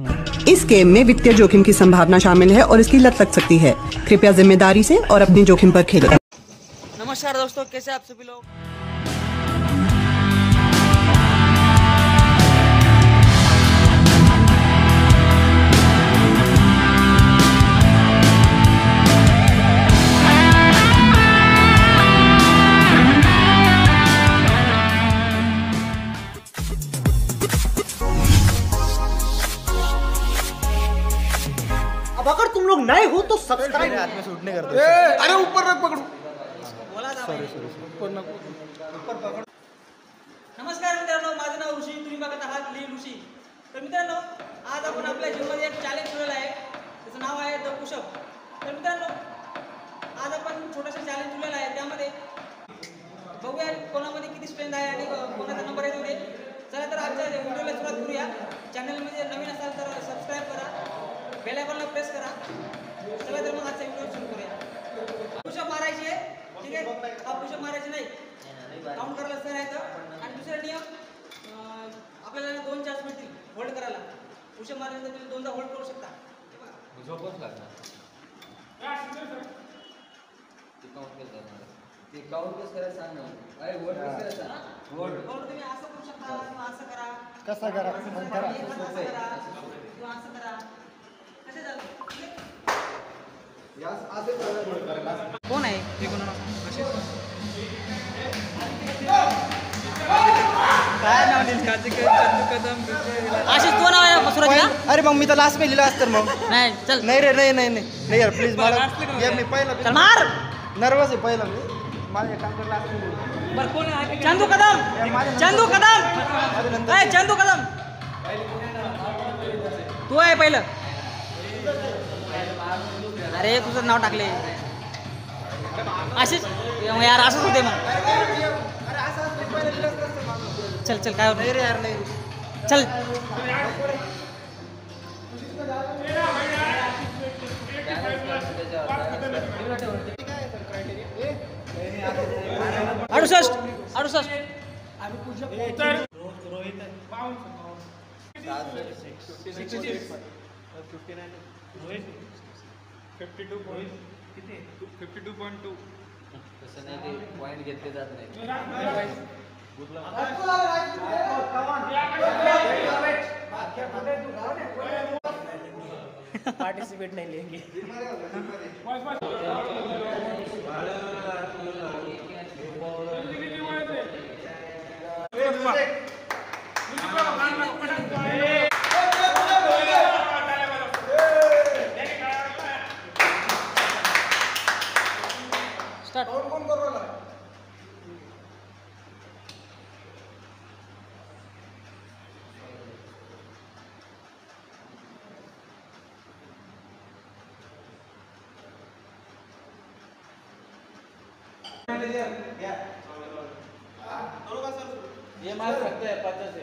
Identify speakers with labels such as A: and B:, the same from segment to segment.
A: इस game में वित्तीय जोखिम की संभावना शामिल है और इसकी लत लग सकती है। कृपया जिम्मेदारी से और अपने जोखिम पर खेलें।
B: नमस्कार दोस्तों, कैसे आप सभी लोग।
C: अब अगर तुम लोग नए हो तो सब्सक्राइब।
D: हाथ में शूट नहीं करते।
C: अरे ऊपर रख, पकड़ो।
D: सॉरी ऊपर पकड़।
B: नमस्कार मित्रांनो, माझं नाव ऋषी, तुम्ही बघत आहात ली ऋषी। तर मित्रांनो, आज आपण आपल्या जीवनामध्ये एक चॅलेंज ठेवलेलं आहे, त्याचं नाव आहे द पुशअप। तर मित्रांनो, आज आपण छोटंसं चॅलेंज ठेवलेलं आहे, त्यामध्ये बघूया कोणामध्ये किती स्ट्रेंथ आहे आणि कोणाचा नंबर येतो ते। चला तर आजच्या व्हिडिओला सुरुवात करूया। चॅनलमध्ये नवीन असाल तर सबस्क्राईब करा, बेल आयकॉनला प्रेस करा। चला तर मग आजचा व्हिडिओ सुरू करूया। पुशअप मारायचे, ठीक आहे? हा पुशअप मारायचे नाही, काउंट करायला करायचं। आणि दुसरा नियम, आपल्याला 2 चान्स मिळतील होल्ड करायला। पुशअप मारल्यानंतर तुम्ही 2दा होल्ड करू शकता।
E: झोपच लागणार ते काउंट कसं करायचं सांग ना। काय होल्ड कसं करायचं? होल्ड
B: तुम्ही असं करू शकता किंवा असं करा।
D: कसा करा?
B: असं करा किंवा असं करा। कसे झालं? कोण आहे? काय नाव लिहिलं? आशिष तो नाव आहे सुरुवातीला?
D: अरे मग मी तर लास्ट में लिहिलं असतं मग।
B: नाही चल,
D: नाही रे, नाही यार प्लीज मला यार मी पहिला
B: चल मार।
D: नर्वस आहे पहिला मी माझ्या काम कर लास्ट
B: बरं कोण आहे? चंदू कदम, चंदू कदम, ए चंदू कदम, तू आहे पहिलं। अरे तुझं नाव टाकले आशिष यार, असंच होते मग। चल चल, काय होत
D: नाही रे यार, नाही
B: चल। अडुसष्ट
E: 52.2 तसं नाही, ते पॉईंट घेतले जात नाही।
C: पार्टिसिपेट नहीं लेंगे।
B: स्टार्ट।
E: ये मार सकते हैं 50 से।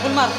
B: फुल मार.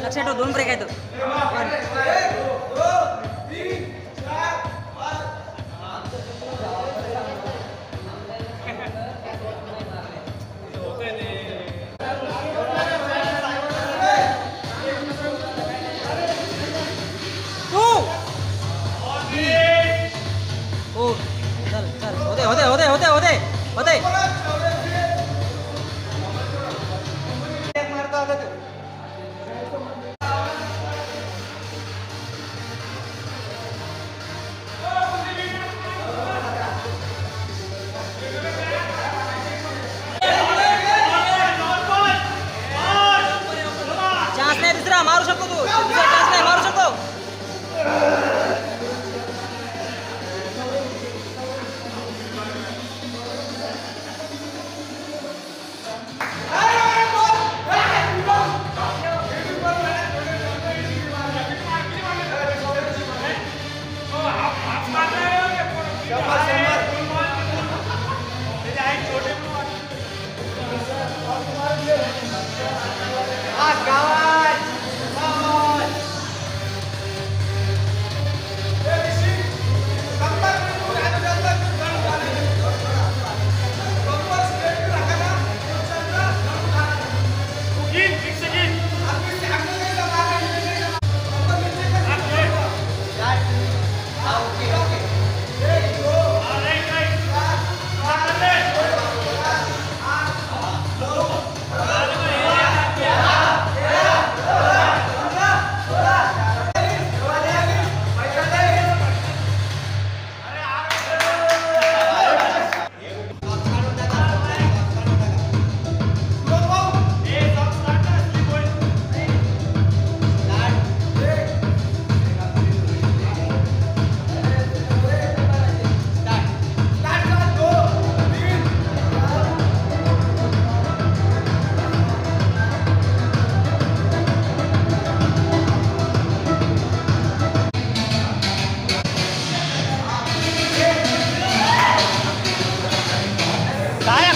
B: लक्षात ठेव 2 ब्रेक आहेत. होते. चान्स नाही दुसरा मारू शकतो तू. दुसरा चान्स नाही मारू शकतो.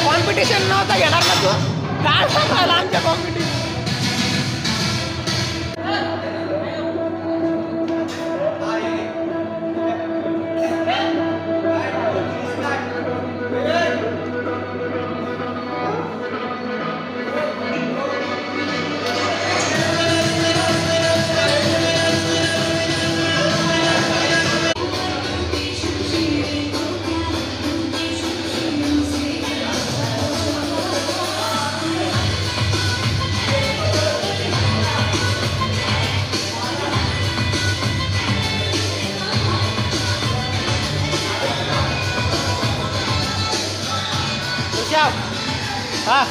C: कॉम्पिटिशन नव्हता घेणार ना तू. काय सांगायला आमच्या कॉम्पिटिशन. हा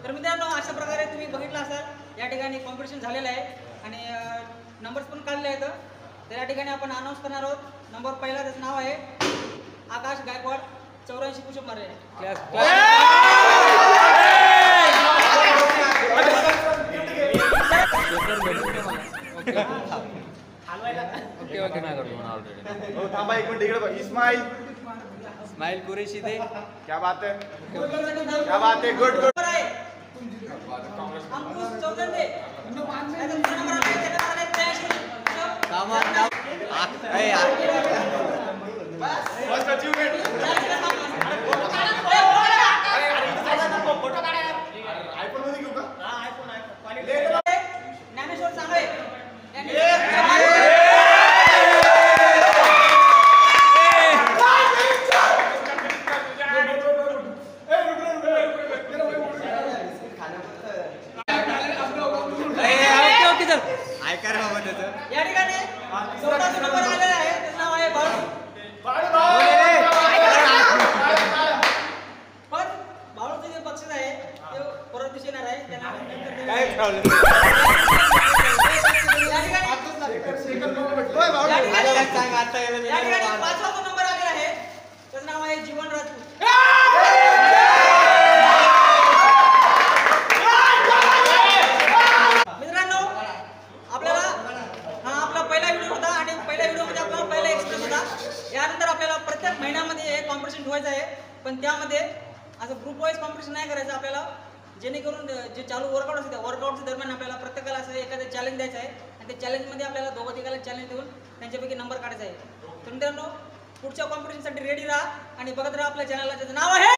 B: तर मित्रांनो अशा प्रकारे तुम्ही बघितलं असाल या ठिकाणी कॉम्पिटिशन झालेलं आहे आणि नंबर्स पण काढले आहेत. तर या ठिकाणी आपण अनाऊन्स करणार आहोत. नंबर पहिला त्याचं नाव आहे आकाश गायकवाड 84 पुशअप मारले.
E: ओके ओके नाही करतो म्हणून ऑलरेडी.
D: हो थांबा एक मिनिट इकडे बघ. इस्माईल
E: स्माइल कुरेशी दे.
D: क्या बात है क्या बात है गुड गुड.
B: नंबर आहे अंकुश चौधरी. त्याचा दुसरा नंबर आहे, त्याचा नंबर आहे 83.
E: कामात
D: फर्स्ट अचीवमेंट. आयफोन मध्ये घेऊ का?
B: ज्ञानेश्वर सांगळे. या ठिकाणी 14 नंबर आलेला आहे, त्याचं नाव आहे बाळू. पण बाळूचं जे बक्षीस आहे ते परत दिवशी येणार आहे. त्यांना या ठिकाणी या ठिकाणी 5वा जो नंबर आलेला आहे त्याचं नाव आहे जीवन राजपूत. मित्रांनो आपल्याला हा आपला पहिला व्हिडिओ होता आणि पहिल्या व्हिडिओमध्ये आपला पहिला एक्सप्रेस होता. यानंतर आपल्याला प्रत्येक महिन्यामध्ये हे कॉम्पिटिशन ठेवायचं आहे, पण त्यामध्ये असं ग्रुप वाईज कॉम्पिटिशन नाही करायचं आपल्याला. जेणेकरून जे चालू वर्कआउट असते त्या वर्कआउटच्या दरम्यान आपल्याला प्रत्येकाला असं एखादं चॅलेंज द्यायचं आहे आणि त्या चॅलेंजमध्ये आपल्याला दोघं तिघाला चॅलेंज देऊन त्यांच्यापैकी नंबर काढायचा आहे. तर मित्रांनो पुढच्या कॉम्पिटिशनसाठी रेडी राहा आणि बघत राहा आपल्या चॅनलला, त्याचं नाव आहे